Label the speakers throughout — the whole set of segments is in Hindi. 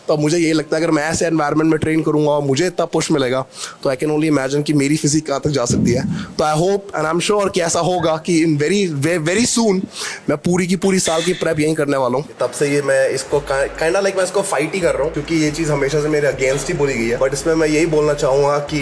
Speaker 1: तो अब मुझे यही लगता है अगर मैं ऐसे एनवायरनमेंट में ट्रेन करूँगा और मुझे इतना पुश मिलेगा तो आई कैन ओनली इमेजिन कि मेरी फिजिक कहाँ तक जा सकती है। तो I hope and I am sure कि ऐसा होगा कि इन वेरी वेरी सून मैं पूरी की पूरी साल की प्रेप यहीं करने वाला हूँ। तब से ये मैं इसको काइंड लाइक मैं इसको फाइट ही कर रहा हूँ, क्योंकि ये चीज़ हमेशा से मेरे अगेंस्ट ही बोली गई है। बट इसमें मैं यही बोलना चाहूँगा कि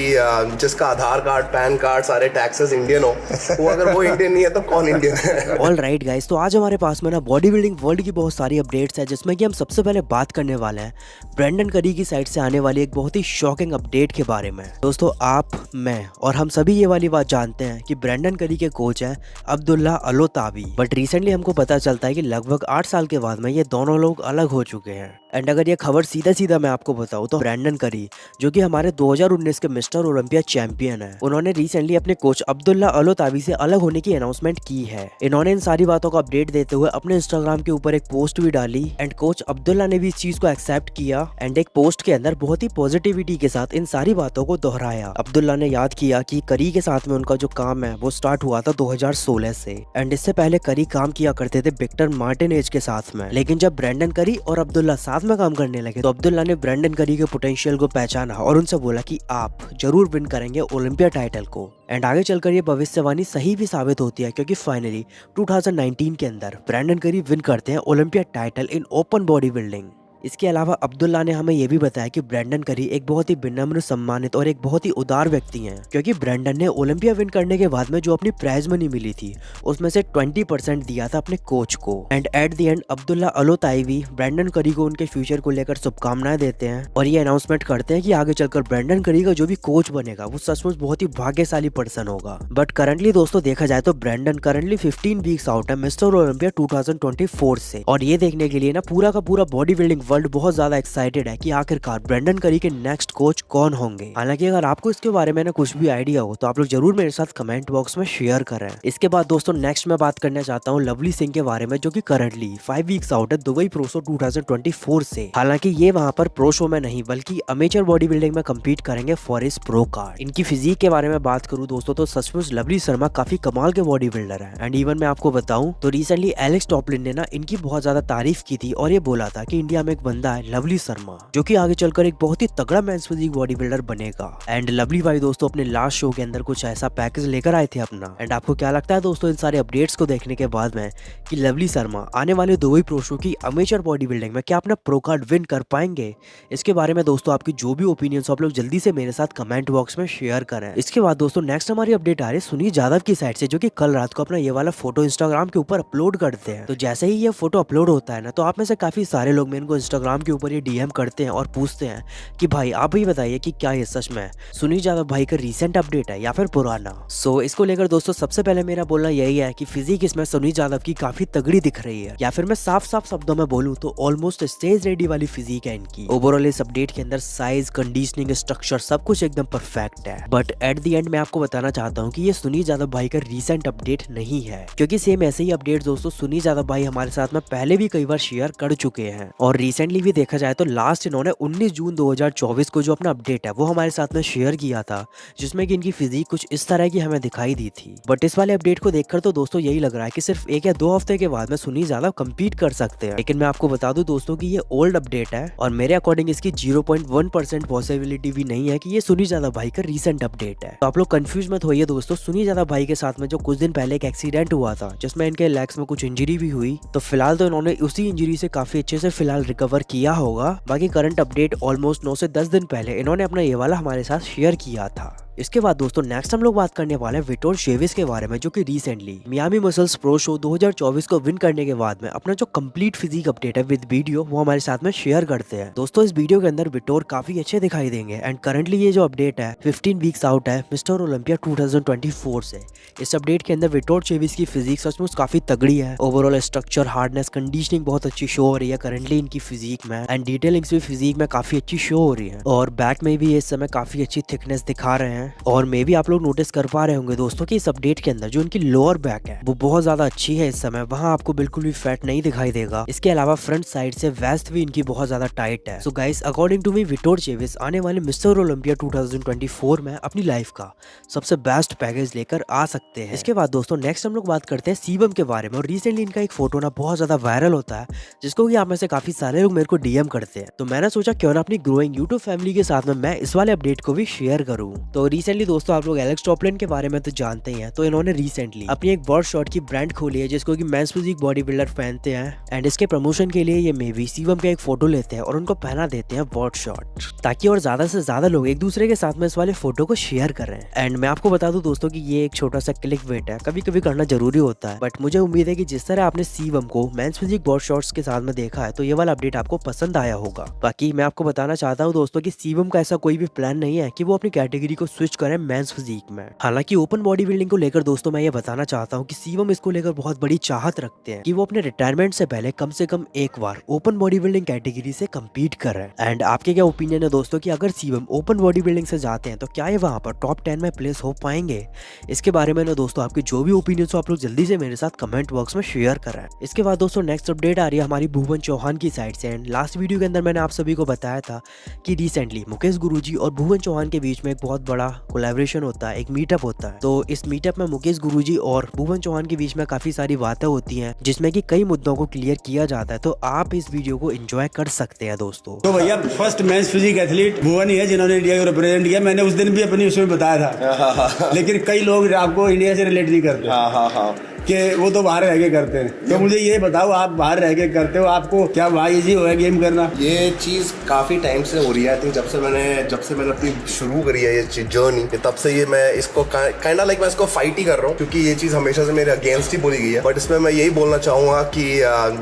Speaker 1: जिसका आधार कार्ड, पैन कार्ड, सारे टैक्सेस इंडियन हो, वो अगर वो इंडियन नहीं है तो कौन इंडियन है।
Speaker 2: ऑल राइट गाइस, तो आज हमारे पास में ना बॉडी बिल्डिंग वर्ल्ड की बहुत सारी अपडेट्स है, जिसमें कि हम सबसे पहले बात करने वाले हैं ब्रेंडन करी की साइड से आने वाली एक बहुत ही शॉकिंग अपडेट के बारे में। दोस्तों आप, मैं और हम सभी ये वाली बात जानते हैं कि ब्रेंडन करी के कोच है अब्दुल्ला अल-ओतावी, बट रिसेंटली हमको पता चलता है कि लगभग 8 साल के बाद में ये दोनों लोग अलग हो चुके हैं। एंड अगर ये खबर सीधा सीधा मैं आपको बताऊं तो ब्रेंडन करी, जो कि हमारे 2019 के मिस्टर ओलंपिया चैंपियन है, उन्होंने रिसेंटली अपने कोच अब्दुल्ला अल-ओतावी से अलग होने की अनाउंसमेंट की है। इन्होंने इन सारी बातों को अपडेट देते हुए अपने इंस्टाग्राम के ऊपर एक पोस्ट भी डाली एंड कोच अब्दुल्ला ने भी इस चीज को एक्सेप्ट किया एंड एक पोस्ट के अंदर बहुत ही पॉजिटिविटी के साथ इन सारी बातों को दोहराया। अब्दुल्ला ने याद किया कि करी के साथ में उनका जो काम है वो स्टार्ट हुआ था 2016 से एंड इससे पहले करी काम किया करते थे विक्टर मार्टिनेज के साथ में, लेकिन जब ब्रेंडन करी और अब्दुल्ला साथ में काम करने लगे तो अब्दुल्ला ने ब्रेंडन करी के पोटेंशियल को पहचाना और उनसे बोला कि आप जरूर विन करेंगे ओलंपिया टाइटल को। एंड आगे चलकर ये भविष्यवाणी सही भी साबित होती है, क्योंकि फाइनली 2019 के अंदर ब्रेंडन करी विन करते हैं Olympia title in open body building. इसके अलावा अब्दुल्ला ने हमें यह भी बताया कि ब्रेंडन करी एक बहुत ही विनम्र, सम्मानित और एक बहुत ही उदार व्यक्ति हैं, क्योंकि ब्रेंडन ने ओलंपिया विन करने के बाद में जो अपनी प्राइज मनी मिली थी उसमें से 20% दिया था अपने कोच को। And at the end Abdullah Al Otaibi Brendan Curry को उनके फ्यूचर को लेकर शुभकामनाएं देते हैं और ये अनाउंसमेंट करते हैं कि आगे चलकर ब्रेंडन करी का जो भी कोच बनेगा वो सचमुच बहुत ही भाग्यशाली पर्सन होगा। बट करंटली दोस्तों देखा जाए तो ब्रेंडन करंटली 15 वीक्स आउट है मिस्टर ओलंपिया 2024 से, और ये देखने के लिए ना पूरा का पूरा बॉडी बिल्डिंग वर्ल्ड बहुत ज्यादा एक्साइटेड है कि आखिरकार ब्रेंडन करी के नेक्स्ट कोच कौन होंगे। हालांकि अगर आपको इसके बारे में ना कुछ भी आइडिया हो तो आप लोग जरूर मेरे साथ कमेंट बॉक्स में शेयर करें। इसके बाद दोस्तों नेक्स्ट मैं बात करना चाहता हूँ लवली सिंह के बारे में, जो कि करंटली 5 वीक्स आउट है दुबई प्रो शो 2024 से। हालांकि ये वहाँ पर प्रो शो में नहीं बल्कि अमेचर बॉडी बिल्डिंग में कम्पीट करेंगे फॉर इस प्रो कार्ड। इनकी फिजिक के बारे में बात करूँ दोस्तों तो सचमुच लवली शर्मा काफी कमाल के बॉडी बिल्डर है। एंड इवन मैं आपको बताऊं तो रिसेंटली एलेक्स टॉपलिन ने ना इनकी बहुत ज्यादा तारीफ की थी और ये बोला था कि इंडिया में एक बंदा है लवली शर्मा, जो कि आगे चलकर एक बहुत ही तगड़ा मेंस फिजिक बॉडी बिल्डर बनेगा। एंड लवली भाई दोस्तों अपने लास्ट शो के अंदर कुछ ऐसा पैकेज लेकर आए थे अपना। एंड आपको क्या लगता है दोस्तों इन सारे अपडेट्स को देखने के बाद में कि लवली शर्मा आने वाले दुबई प्रो शो की अमेचर बॉडी बिल्डिंग में क्या अपना प्रो कार्ड विन कर पाएंगे? इसके बारे में दोस्तों आपकी जो भी ओपिनियन आप लोग जल्दी से मेरे साथ कमेंट बॉक्स में शेयर करें। इसके बाद दोस्तों नेक्स्ट हमारी अपडेट आ रही है सुनील यादव की साइड से, जो कि कल रात को अपना ये वाला फोटो इंस्टाग्राम के ऊपर अपलोड करते हैं। तो जैसे ही ये फोटो अपलोड होता है ना तो आप में से काफी सारे लोग मेरे को इंस्टाग्राम के ऊपर ये डीएम करते हैं और पूछते हैं कि भाई आप ही बताइए कि क्या ये सच में सुनील यादव भाई का रीसेंट अपडेट है या फिर पुराना। सो इसको लेकर दोस्तों सबसे पहले मेरा बोलना यही है कि फिजिक इसमें सुनील यादव की काफी तगड़ी दिख रही है, या फिर मैं साफ साफ शब्दों में बोलूं तो ऑलमोस्ट स्टेज रेडी वाली फिजिक है इनकी। ओवरऑल इस अपडेट के अंदर साइज, कंडीशनिंग, स्ट्रक्चर सब कुछ एकदम परफेक्ट है। बट एट द एंड मैं आपको बताना चाहता हूँ कि ये सुनील यादव भाई का रीसेंट अपडेट नहीं है, क्योंकि सेम ऐसे ही अपडेट दोस्तों सुनील यादव भाई हमारे साथ में पहले भी कई बार शेयर कर चुके हैं। और रिसेंटली भी देखा जाए तो लास्ट इन्होंने 19 जून 2024 को जो अपना अपडेट है वो हमारे साथ में शेयर किया था, जिसमें कि इनकी फिजिक कुछ इस तरह की हमें दिखाई दी थी। बट इस वाले अपडेट को देखकर तो दोस्तों यही लग रहा है कि सिर्फ 1 या 2 हफ्ते के बाद में सुनील यादव कम्पीट कर सकते हैं। लेकिन मैं आपको बता दूं दोस्तों कि ये ओल्ड अपडेट है और मेरे अकॉर्डिंग इसकी 0.1% पॉसिबिलिटी भी नहीं है कि ये सुनील यादव भाई का रीसेंट अपडेट है। तो आप लोग कंफ्यूज मत होइए दोस्तों, सुनील यादव भाई के साथ में जो कुछ दिन पहले एक एक्सीडेंट हुआ था जिसमें इनके लेग्स में कुछ इंजरी भी हुई, तो फिलहाल तो इन्होंने उसी इंजरी से काफी अच्छे से फिलहाल रिकवर किया होगा। बाकी करंट अपडेट ऑलमोस्ट 9 से 10 दिन पहले इन्होंने अपना ये वाला हमारे साथ शेयर किया था। इसके बाद दोस्तों नेक्स्ट हम लोग बात करने वाले हैं विक्टर शेविस के बारे में, जो कि recently Miami muscles pro show 2024 को विन करने के बाद में अपना जो कंप्लीट फिजिक अपडेट है विद वीडियो वो हमारे साथ में शेयर करते हैं। दोस्तों इस वीडियो के अंदर विक्टर काफी अच्छे दिखाई देंगे एंड करंटली ये जो अपडेट है 15 वीक्स आउट है मिस्टर ओलंपिया 2024 से। इस अपडेट के अंदर विक्टर शेविस की फिजिक सचमुच काफी तगड़ी है। ओवरऑल स्ट्रक्चर, हार्डनेस, कंडीशनिंग बहुत अच्छी शो हो रही है करंटली इनकी फिजिक में एंड डिटेलिंग्स भी फिजिक में काफी अच्छी शो हो रही है। और बैक में भी इस समय काफी अच्छी थिकनेस दिखा रहे हैं हैं और मे भी आप लोग नोटिस कर पा रहे होंगे दोस्तों कि इस अपडेट के अंदर जो उनकी लोअर बैक है वो बहुत ज्यादा अच्छी है। इस समय वहाँ आपको बिल्कुल भी फैट नहीं दिखाई देगा। इसके अलावा फ्रंट साइड से वेस्ट भी इनकी बहुत ज्यादा टाइट है। So guys, according to me, Victor चेविस आने वाले मिस्टर ओलंपिया 2024 में अपनी लाइफ का सबसे बेस्ट पैकेज लेकर आ सकते हैं। इसके बाद दोस्तों नेक्स्ट हम लोग बात करते हैं सीबम के बारे में। और रिसेंटली इनका एक फोटो ना बहुत ज्यादा वायरल होता है, जिसको कि आप में से काफी सारे लोग मेरे को डीएम करते हैं। तो मैंने सोचा क्यों ना अपनी ग्रोइंग यूट्यूब फैमिली के साथ में मैं इस वाले अपडेट को भी शेयर करूं। तो रिसेंटली दोस्तों आप लोग एलेक्स टॉपलिन के बारे में तो जानते ही हैं। तो इन्होंने रिसेंटली अपनी एक बॉडी शॉट की ब्रांड खोली है, जिसको कि मेंस फिजिक बॉडी बिल्डर पहनते हैं। एंड इसके प्रमोशन के लिए ये मे भी सीबम का एक फोटो लेते हैं और उनको पहना देते हैं बॉडी शॉट, ताकि और ज्यादा से ज्यादा लोग एक दूसरे के साथ में इस वाले फोटो को शेयर कर रहे हैं। एंड मैं आपको बता दूं दोस्तों कि ये एक छोटा सा क्लिक वेट है, कभी कभी करना जरूरी होता है, बट मुझे उम्मीद है कि जिस तरह आपने सीबम को मेंस फिजिक बॉडी शॉट्स के साथ में देखा है तो ये वाला अपडेट आपको पसंद आया होगा। बाकी मैं आपको बताना चाहता हूँ दोस्तों कि सीबम का ऐसा कोई भी प्लान नहीं है कि वो अपनी कैटेगरी को स्विच करें मेंस फिजिक में। हालांकि ओपन बॉडी बिल्डिंग को लेकर दोस्तों मैं ये बताना चाहता हूँ कि सीबम इसको लेकर बहुत बड़ी चाहत रखते हैं कि वो अपने रिटायरमेंट से पहले कम से कम एक बार ओपन बॉडी बिल्डिंग कैटेगरी से कम्पीट करें। एंड आपके क्या ओपिनियन है दोस्तों कि अगर सीबम ओपन बॉडी बिल्डिंग से जाते हैं तो क्या ये वहाँ पर टॉप 10 में प्लेस हो पाएंगे? इसके बारे में ना दोस्तों आपके जो भी ओपिनियन हो आप लोग जल्दी से मेरे साथ कमेंट बॉक्स में शेयर करें। इसके बाद दोस्तों नेक्स्ट अपडेट आ रही है हमारी भुवन चौहान की साइड से। एंड लास्ट वीडियो के अंदर मैंने आप सभी को बताया था कि रिसेंटली मुकेश गुरुजी और भुवन चौहान के बीच में एक बहुत बड़ा कोलैबोरेशन होता है, एक मीटअप होता है। तो इस मीटअप में मुकेश गुरुजी और भुवन चौहान के बीच में काफी सारी बातें होती हैं, जिसमें कि कई मुद्दों को क्लियर किया जाता है। तो आप इस वीडियो को एंजॉय कर सकते हैं दोस्तों।
Speaker 3: तो भैया फर्स्ट मेंस फिजिक एथलीट भुवन ही है जिन्होंने इंडिया को रिप्रेजेंट किया। मैंने उस दिन भी अपनी उसमें बताया था लेकिन कई लोग आपको इंडिया से रिलेट नहीं करते कि वो तो बाहर रह के करते हैं। तो मुझे ये बताओ, आप बाहर रह के करते हो, आपको क्या वहाँ इजी हो है गेम करना?
Speaker 1: ये चीज़ काफ़ी टाइम से हो रही है। आई थिंक जब से मैंने अपनी शुरू करी है ये जर्नी, तब से ये मैं इसको काइंडा लाइक मैं इसको फाइट ही कर रहा हूँ, क्योंकि ये चीज़ हमेशा से मेरे अगेंस्ट ही बोली गई है। बट इसमें मैं यही बोलना चाहूँगा कि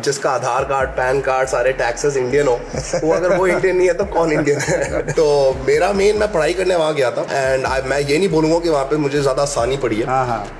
Speaker 1: जिसका आधार कार्ड, पैन कार्ड, सारे टैक्सेस इंडियन हो, वो अगर वो इंडियन नहीं है तो कौन इंडियन है? तो मेरा मेन, मैं पढ़ाई करने वहाँ गया था। एंड मैं ये नहीं बोलूँगा कि वहाँ पे मुझे ज़्यादा आसानी पड़ी है,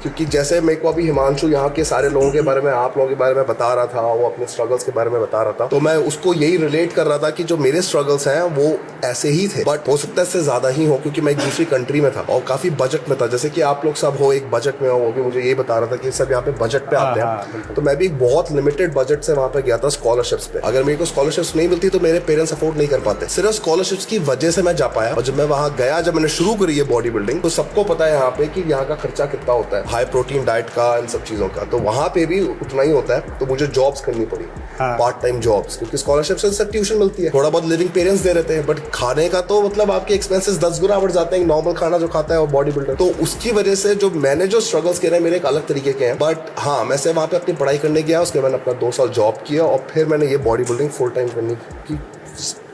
Speaker 1: क्योंकि जैसे मेरे को अभी हिमांशु यहाँ के सारे लोगों के बारे में, आप लोगों के बारे में बता रहा था, वो अपने स्ट्रगल्स के बारे में बता रहा था, तो मैं उसको यही रिलेट कर रहा था कि जो मेरे स्ट्रगल्स हैं वो ऐसे ही थे, बट हो सकता है इससे ज्यादा ही हो, क्योंकि मैं एक दूसरी कंट्री में था और काफी बजट में था। जैसे कि आप लोग सब हो एक बजट में हो, वो भी मुझे ये बता रहा था कि सब यहाँ पे बजट पे आते हैं। तो मैं भी बहुत लिमिटेड बजट से वहाँ पे गया था स्कॉलरशिप्स पे। अगर मेरे को स्कॉलरशिप्स नहीं मिलती तो मेरे पेरेंट्स अफोर्ड नहीं कर पाते। सिर्फ स्कॉलरशिप्स की वजह से मैं जा पाया। और जब मैं वहाँ गया, जब मैंने शुरू करी है बॉडी बिल्डिंग, तो सबको पता है यहाँ पे कि यहाँ का खर्चा कितना होता है, हाई प्रोटीन डाइट का, इन सब चीजों का। तो वहाँ पे भी उतना ही होता है। तो मुझे जॉब्स करनी पड़ी, पार्ट टाइम जॉब्स, क्योंकि स्कॉलरशिप से सब ट्यूशन मिलती है, थोड़ा बहुत लिविंग पेरेंट्स दे रहते हैं, बट खाने का तो मतलब आपके एक्सपेंसेस 10 गुना बढ़ जाते हैं नॉर्मल खाना जो खाता है बॉडी बिल्डर। तो उसकी वजह से जो मैंने जो स्ट्रगल्स किए हैं मेरे एक अलग तरीके के हैं। बट हाँ, मैं से वहाँ पे अपनी पढ़ाई करने गया, उसके बाद अपना 2 साल जॉब किया और फिर मैंने ये बॉडी बिल्डिंग फुल टाइम करने की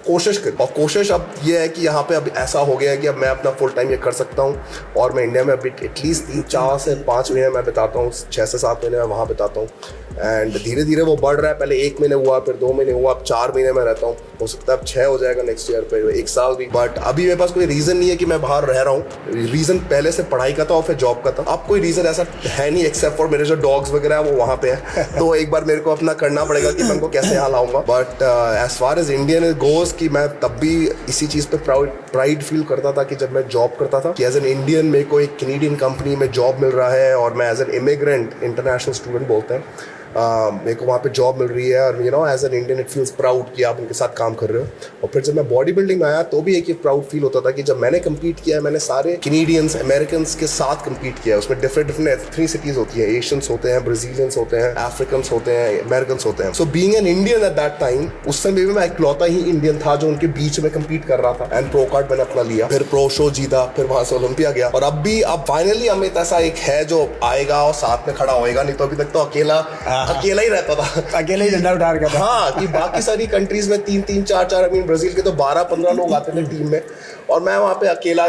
Speaker 1: कोशिश करी। और कोशिश अब ये है कि यहाँ पे अब ऐसा हो गया है कि अब मैं अपना फुल टाइम ये कर सकता हूँ। और मैं इंडिया में अभी एटलीस्ट 4 से 5 महीने मैं बिताता हूँ, 6 से 7 महीने मैं वहाँ बिताता हूँ। एंड धीरे धीरे वो बढ़ रहा है। पहले 1 महीने हुआ, फिर 2 महीने हुआ, अब 4 महीने में रहता हूँ। हो सकता है अब 6 हो जाएगा नेक्स्ट ईयर पे, 1 साल भी। बट अभी मेरे पास कोई रीज़न नहीं है कि मैं बाहर रह रहा हूँ। रीज़न पहले से पढ़ाई का था और फिर जॉब का था। अब कोई रीज़न ऐसा है नहीं, एक्सेप्ट फॉर मेरे जो डॉग्स वगैरह है वो वहाँ पे है। तो एक बार मेरे को अपना करना पड़ेगा कि मैं उनको कैसे यहाँ लाऊंगा। But as far as Indian goes, कि मैं तब भी इसी चीज़ पे प्राइड फील करता था कि जब मैं जॉब करता था कि एज एन इंडियन मेरे को एक कैनेडियन कंपनी में जॉब मिल रहा है और मैं as an immigrant, international student बोलते हैं, मेरे को वहाँ पे जॉब मिल रही है। और you know as an Indian it feels proud कि आप उनके साथ काम कर रहे हो। और फिर जब मैं बॉडी बिल्डिंग में आया तो भी एक प्राउड फील होता था कि जब मैंने कम्पीट किया है, मैंने सारे कैनेडियंस, अमेरिकन्स के साथ कम्पीट किया है। उसमें डिफरेंट एथनिसिटीज होती है, एशियंस होते हैं, ब्राजीलियंस होते हैं, अफ्रीकन्स होते हैं, अमेरिकन्स होते हैं। So being an Indian at that time, उस समय भी मैं इकलौता ही इंडियन था जो उनके बीच में कम्पीट कर रहा था। एंड प्रो कार्ड मैंने अपना लिया, फिर प्रो शो जीता, फिर वहां से ओलंपिया गया। और अब फाइनली अमित ऐसा एक है जो आएगा और साथ में खड़ा होएगा। नहीं तो अभी तक तो अकेला ही रहता था,
Speaker 3: अकेले ही झंडा उठा रखा था।
Speaker 1: हाँ, कि बाकी सारी कंट्रीज में 3-3, 4-4, आई मीन ब्राजील के तो 12-15 लोग आते थे टीम में, और मैं वहाँ पे अकेला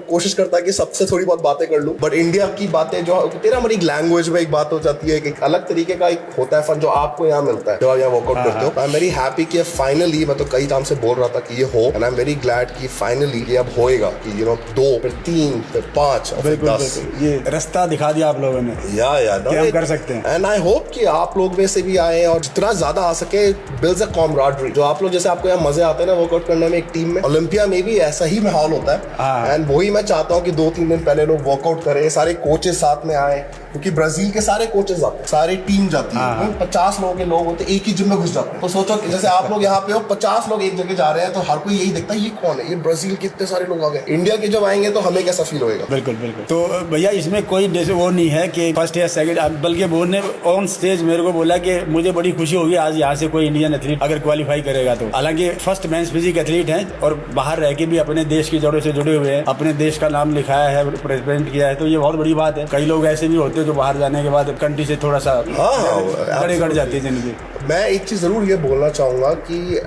Speaker 1: कोशिश करता कि सबसे थोड़ी बहुत बातें कर लूँ। बट इंडिया की बातें जो तेरा हमारी लैंग्वेज में एक बात हो जाती है, एक अलग तरीके का एक होता है फन जो आपको यहाँ मिलता है जब आप यहाँ वर्कआउट करते हो। आई एम वेरी हैप्पी कि फाइनली, मैं तो कई टाइम से बोल रहा था कि ये हो, and I am very glad कि फाइनली ये अब होएगा कि 2, फिर 3, फिर 5 और फिर 10।
Speaker 3: ये रास्ता दिखा दिया आप लोगों ने,
Speaker 1: या
Speaker 3: हम कर सकते हैं।
Speaker 1: एंड आई होप कि आप लोग में से भी आए और जितना ज्यादा आ सके बिल्ड्स अ कॉमराडरी। जो आप लोग जैसे आपको यहाँ मजे आते हैं ना वर्कआउट करने में एक टीम में, ओलंपिया में भी ऐसा ही माहौल होता है। एंड वही मैं चाहता हूँ कि 2-3 दिन पहले लोग वर्कआउट करें, सारे कोचेस साथ में आए, क्योंकि ब्राजील के सारे कोचेस आते हैं, सारी टीम जाती है, 50 लोगों के लोग होते हैं, एक ही जिम में घुस जाते हैं। तो सोचो कि जैसे आप लोग यहाँ पे हो, 50 लोग एक जगह जा रहे हैं, तो हर कोई यही देखता है ये कौन है, ये ब्राजील के इतने सारे लोग आ गए। इंडिया के जब आएंगे तो हमें कैसा फील होएगा?
Speaker 3: बिल्कुल बिल्कुल। तो भैया इसमें कोई जैसे वो नहीं है कि फर्स्ट या सेकंड, बल्कि वो ने ऑन स्टेज मेरे को बोला कि मुझे बड़ी खुशी होगी आज यहाँ से कोई इंडियन एथलीट अगर क्वालिफाई करेगा तो। हालांकि फर्स्ट मेंस फिजिक एथलीट हैं और बाहर रह के भी अपने देश की जड़ों से जुड़े हुए हैं, अपने देश का नाम लिखाया है, रिप्रेजेंट किया है, तो ये बहुत बड़ी बात है। कई लोग ऐसे भी होते हैं जो बाहर जाने के बाद कंट्री से थोड़ा सा कड़े कट जाती है जिंदगी।
Speaker 1: मैं एक चीज जरूर ये बोलना चाहूंगा कि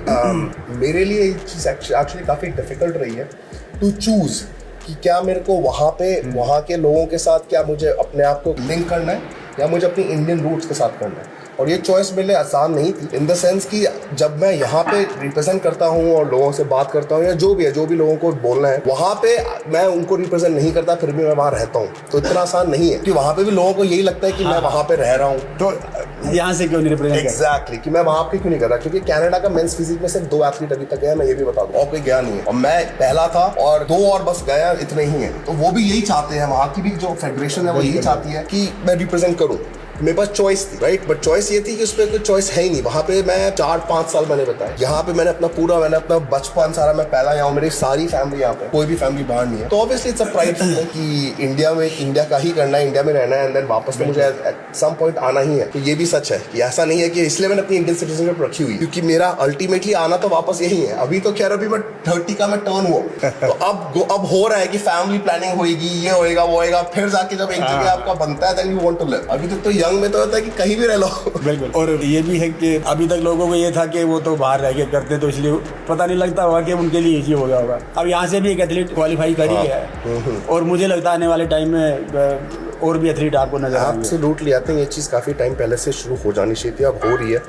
Speaker 1: मेरे लिए एक चीज एक्चुअली काफी डिफिकल्ट रही है टू चूज कि क्या मेरे को वहाँ पे वहाँ के लोगों के साथ क्या मुझे अपने आप को लिंक करना है या मुझे अपनी इंडियन रूट्स के साथ करना है। और ये चॉइस मेरे लिए आसान नहीं थी, इन द सेंस कि जब मैं यहाँ पे रिप्रेजेंट करता हूँ और लोगों से बात करता हूँ या जो भी है, जो भी लोगों को बोलना है, वहाँ पे मैं उनको रिप्रेजेंट नहीं करता, फिर भी मैं वहाँ रहता हूँ, तो इतना आसान नहीं है कि वहाँ पे भी लोगों को यही लगता है कि मैं वहाँ पे रह रहा हूँ
Speaker 3: तो यहाँ से क्यों नहीं रिप्रेजेंट
Speaker 1: एग्जैक्टली कि मैं वहाँ पे क्यों नहीं कर रहा। क्योंकि कनाडा का मेंस फिजिक में सिर्फ 2 एथलीट अभी तक गया, मैं ये भी बता दूँ, और कोई गया नहीं है, और मैं पहला था और 2 और बस गया, इतने ही है। तो वो भी यही चाहते हैं, वहाँ की भी जो फेडरेशन है वो यही चाहती है कि मैं रिप्रेजेंट करूँ। मेरे पास चॉइस थी, राइट, बट चॉइस ये थी कि उस पर कोई चॉइस है ही नहीं। वहाँ पे मैं 4-5 साल मैंने बताया, यहाँ पे मैंने अपना बचपन सारा, मैं पहला यहाँ हूँ, मेरी सारी फैमिली यहाँ पे, कोई भी फैमिली बाहर नहीं है। तो ऑब्वियसली इट्स अ प्राइड कि इंडिया में इंडिया का ही करना है, इंडिया में रहना है, एंड देन वापस तो मुझे एट सम पॉइंट आना ही है। तो ये भी सच है कि ऐसा नहीं है कि इसलिए मैंने अपनी इंडियन सिटीजनशिप रखी हुई, क्योंकि मेरा अल्टीमेटली आना तो वापस यही है। अभी तो खैर अभी मैं 30 का मैं टर्न हुआ, तो अब हो रहा है कि फैमिली प्लानिंग होगी, ये होएगा वो होएगा, फिर जाके जब एक जगह आपका बनता है then you want to live. अभी तक तो यंग में तो होता है कि कहीं भी रह लो।
Speaker 3: बिल्कुल। और ये भी है कि अभी तक लोगों को ये था कि वो तो बाहर रह के करते, तो इसलिए पता नहीं लगता होगा कि उनके लिए इजी हो गया होगा। अब यहाँ से भी एक एथलीट क्वालिफाई कर ही गया है, और मुझे लगता है आने वाले टाइम में और भी एथलीट आपको नजर आएंगे।
Speaker 1: एब्सोल्युटली, आई थिंक ये चीज़ काफ़ी टाइम पहले से शुरू हो जानी चाहिए थी, अब हो रही है,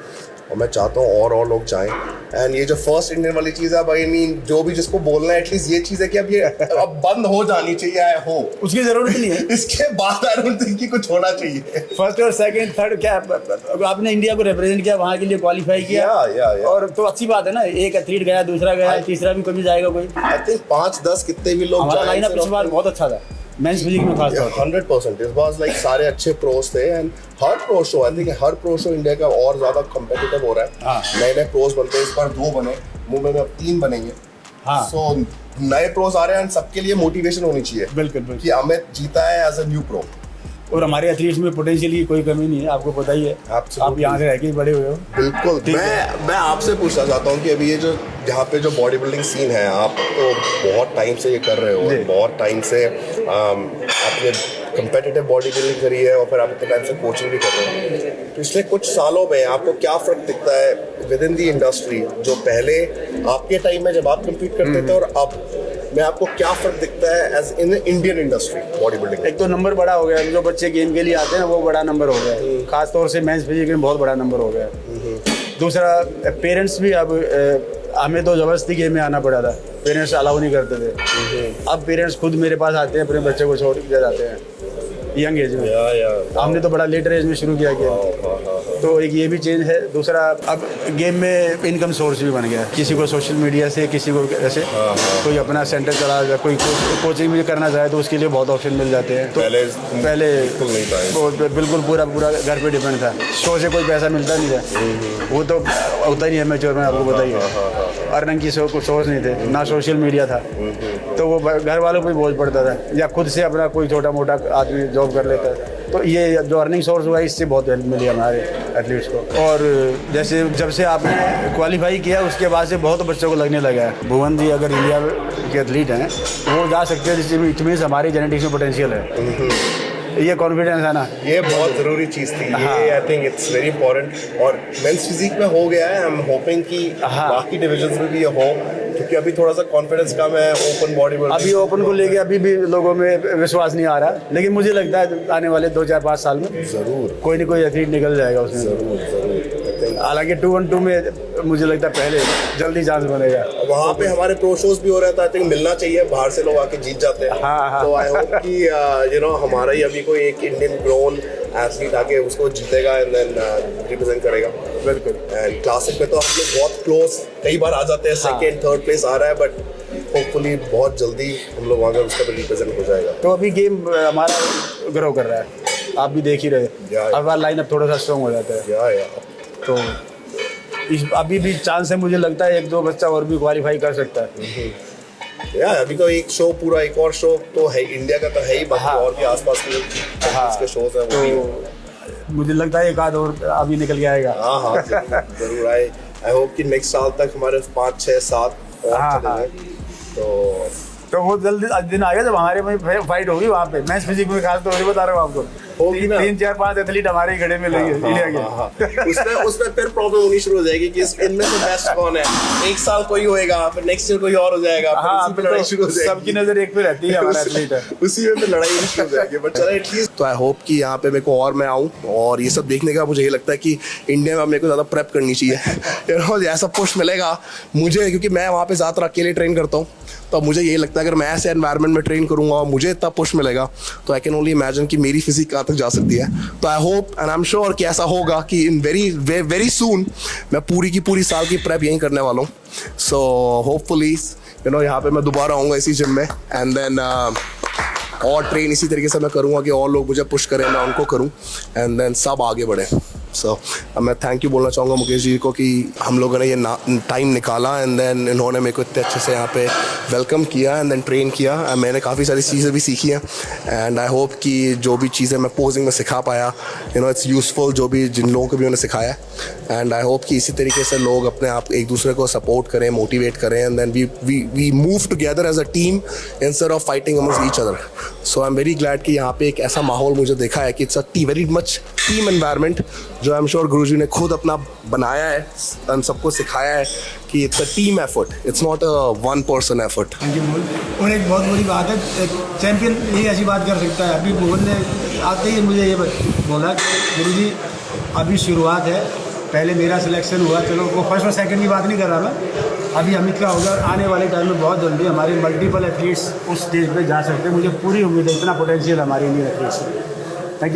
Speaker 1: और मैं चाहता हूँ और लोग जाएं। एंड ये जो फर्स्ट इंडियन वाली चीज़ है, आई मीन जो भी जिसको बोलना है, एटलीस्ट ये चीज़ है कि अब ये अब बंद हो जानी चाहिए। आई होप
Speaker 3: उसकी जरूरत नहीं है
Speaker 1: इसके बाद आई डोंट थिंक कि कुछ होना चाहिए।
Speaker 3: फर्स्ट और सेकंड थर्ड क्या आपने इंडिया को रिप्रेजेंट किया, वहाँ के लिए क्वालिफाई किया,
Speaker 1: या।
Speaker 3: और तो अच्छी बात है ना। एक एथलीट गया, दूसरा गया, तीसरा भी कभी जाएगा कोई।
Speaker 1: आई थिंक 5-10 कितने भी लोग,
Speaker 3: हमारा लाइनअप इस बार बहुत अच्छा था मेंस फिजिक में, खास तौर पे
Speaker 1: 100%। इस बार लाइक सारे अच्छे प्रोस थे, and her pro show, I think her pro show India का और ज्यादा कम्पिटिटिव हो रहा है। नए प्रोस बनते हैं, इस बार 2 बने, मुंबई में अब 3 बनेंगे। सो नए प्रोस आ रहे हैं, सबके लिए मोटिवेशन होनी चाहिए
Speaker 3: बिल्कुल
Speaker 1: कि अमित जीता है एज अ न्यू प्रो।
Speaker 3: और हमारे एथलीट्स में पोटेंशियल की कोई कमी नहीं है, आपको पता ही है। आप यहाँ से रह के बड़े हुए हो।
Speaker 1: बिल्कुल। मैं आपसे पूछना चाहता हूँ कि अभी ये जो यहाँ पे जो बॉडी बिल्डिंग सीन है, आप तो बहुत टाइम से ये कर रहे हो, बहुत टाइम से आपने कम्पिटिटिव बॉडी बिल्डिंग करी है, और फिर आप इतने टाइम से कोचिंग भी कर रहे हो। पिछले कुछ सालों में आपको क्या फ़र्क दिखता है विद इन दी इंडस्ट्री, जो पहले आपके टाइम में जब आप कम्पीट करते थे और अब में आपको क्या फ़र्क दिखता है as in Indian industry body building?
Speaker 3: एक तो नंबर बड़ा हो गया, जो बच्चे गेम के लिए आते हैं वो बड़ा नंबर हो गया है, खास तौर से मेंस फिजिक में बहुत बड़ा नंबर हो गया है। दूसरा, पेरेंट्स भी अब हमें तो ज़बरदस्ती गेम में आना पड़ा था, पेरेंट्स अलाउ नहीं करते थे। अब पेरेंट्स खुद मेरे पास आते हैं, अपने बच्चे को छोड़ के जाते हैं यंग एज में। हमने तो बड़ा लेटर एज में शुरू किया गेम, तो एक ये भी चेंज है। दूसरा, अब गेम में इनकम सोर्स भी बन गया, किसी को सोशल मीडिया से, किसी को ऐसे कोई अपना सेंटर चला जाए, कोई कोचिंग भी करना चाहे तो उसके लिए बहुत ऑप्शन मिल जाते हैं। तो पहले बिल्कुल पूरा घर पे डिपेंड था, शो से कोई पैसा मिलता नहीं था, वो तो होता ही नहीं है मैच्योर में, आपको पता ही है। अर्निंग की कुछ सोर्स नहीं थे, ना सोशल मीडिया था, तो वो घर वालों पर बोझ पड़ता था, या खुद से अपना कोई छोटा मोटा आदमी जॉब कर लेता था। तो ये जो अर्निंग सोर्स हुआ, इससे बहुत हेल्प मिली हमारे एथलीट्स को। और जैसे जब से आपने क्वालिफाई किया, उसके बाद से बहुत बच्चों को लगने लगा है भुवन जी अगर इंडिया के एथलीट हैं वो जा सकते हैं, जिसमें इट मीन्स हमारी जेनेटिक्स में पोटेंशियल है। ये कॉन्फिडेंस है ना,
Speaker 1: ये बहुत ज़रूरी चीज़ थी। ये I think it's very important, और मेंस फिजिक में हो गया है। आई एम होपिंग कि बाकी डिविजन्स में भी ये हो, क्योंकि अभी थोड़ा सा कॉन्फिडेंस कम है ओपन बॉडी में।
Speaker 3: अभी ओपन को लेके अभी भी लोगों में विश्वास नहीं आ रहा, लेकिन मुझे लगता है आने वाले 2-4-5 साल में
Speaker 1: ज़रूर
Speaker 3: कोई ना कोई एथलीट निकल जाएगा उसमें।
Speaker 1: ज़रूर।
Speaker 3: हालांकि 2-on-2 में मुझे लगता है पहले जल्दी चांस बनेगा।
Speaker 1: वहाँ पे हमारे प्रो शोज भी हो रहा था, आई थिंक मिलना चाहिए, बाहर से लोग आके जीत जाते हैं। तो आई होप कि हमारा ही अभी कोई एक इंडियन ग्रोन एथलीट आके उसको जीतेगा एंड देन रिप्रेजेंट करेगा।
Speaker 3: बिल्कुल।
Speaker 1: एंड क्लासिक में तो हम लोग बहुत क्लोज कई बार आ जाते हैं, सेकंड थर्ड प्लेस आ रहा है, बट होपफुली बहुत जल्दी हम लोग वहाँ का उसका भी रिप्रेजेंट हो जाएगा।
Speaker 3: तो अभी गेम हमारा ग्रो कर रहा है, आप भी देख ही रहे, अब हमारा लाइनअप थोड़ा सा स्ट्रॉन्ग हो जाता है। तो अभी भी चांस है, मुझे लगता है 1-2 बच्चा और भी क्वालिफाई कर सकता है।
Speaker 1: अभी तो एक शो पूरा, एक और शो तो है इंडिया का तो है ही, बाकी और भी आसपास के इसके शोज है वो भी।
Speaker 3: मुझे लगता है 1 आध और अभी निकल के आएगा।
Speaker 1: हाँ जरूर आए। आई होप कि नेक्स्ट साल तक हमारे 5, 6, 7 और चले जाए। तो
Speaker 3: वो जल्दी दिन आ गया जब हमारे में फाइट होगी वहाँ पे मैच फिजिक में, खास तौर से बता रहा हूँ आपको, 3, 4, 5 एथलीट हमारे ही घड़े में लेंगे इंडिया के।
Speaker 1: उसमें फिर प्रॉब्लम होनी शुरू हो जाएगी कि इनमें से बेस्ट कौन है। एक साल कोई होएगा, फिर नेक्स्ट ईयर कोई और हो जाएगा, फिर लड़ाई शुरू हो जाएगी।
Speaker 3: सबकी नजर एक पे रहती है हमारा एथलीट है,
Speaker 1: उसी में फिर लड़ाई शुरू हो जाएगी। बट चलो एटलीस्ट तो आई होप कि यहाँ पे मेरे को और मैं आऊँ, और ये सब देखने का मुझे ये लगता है कि इंडिया में मेरे को ज़्यादा प्रेप करनी चाहिए। ऐसा पुश मिलेगा मुझे, क्योंकि मैं वहाँ पे ज़्यादातर अकेले ट्रेन करता हूँ, तो मुझे ये लगता है अगर मैं ऐसे एनवायरनमेंट में ट्रेन करूँगा और मुझे इतना पुश मिलेगा, तो आई कैन ओनली इमेजिन कि मेरी फिजिक कहाँ तक जा सकती है। तो I hope and I am sure कि ऐसा होगा कि इन वेरी सून मैं पूरी की पूरी साल की प्रेप यहीं करने वाला हूँ। सो होपफुली यहाँ पे मैं दोबारा आऊँगा इसी जिम में, एंड देन और ट्रेन इसी तरीके से मैं करूँगा कि और लोग मुझे पुश करें, मैं उनको करूँ, एंड देन सब आगे बढ़े। सो मैं थैंक यू बोलना चाहूँगा मुकेश जी को कि हम लोगों ने ये टाइम निकाला, एंड देन इन्होंने मेरे को इतने अच्छे से यहाँ पे वेलकम किया एंड देन ट्रेन किया। मैंने काफ़ी सारी चीज़ें भी सीखी हैं, एंड आई होप कि जो भी चीज़ें मैं पोजिंग में सिखा पाया, इट्स यूज़फुल, जो भी जिन लोगों को भी मैंने सिखाया। एंड आई होप कि इसी तरीके से लोग अपने आप एक दूसरे को सपोर्ट करें, मोटिवेट करें, and then we move together as a team instead of fighting amongst each other. So I am very glad कि यहाँ पे एक ऐसा माहौल मुझे देखा है कि it's a very much team environment, जो आई एम श्योर गुरुजी ने खुद अपना बनाया है, हम सबको सिखाया है कि it's a team effort, it's not a one person effort.
Speaker 3: और एक बहुत बड़ी बात है, एक चैंपियन ही ऐसी बात कर सकता है। अभी भुवन ने आते ही मुझे ये बोला कि गुरुजी अभी शुरुआत है, पहले मेरा सिलेक्शन हुआ, चलो वो फर्स्ट और सेकंड की बात नहीं कर रहा मैं, अभी अमित का होगा, आने वाले टाइम में बहुत जल्दी हमारे मल्टीपल एथलीट्स उस स्टेज पे जा सकते हैं। मुझे पूरी उम्मीद है, इतना पोटेंशियल हमारे Indian athletes. Thank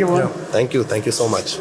Speaker 3: you.
Speaker 1: Thank you so much.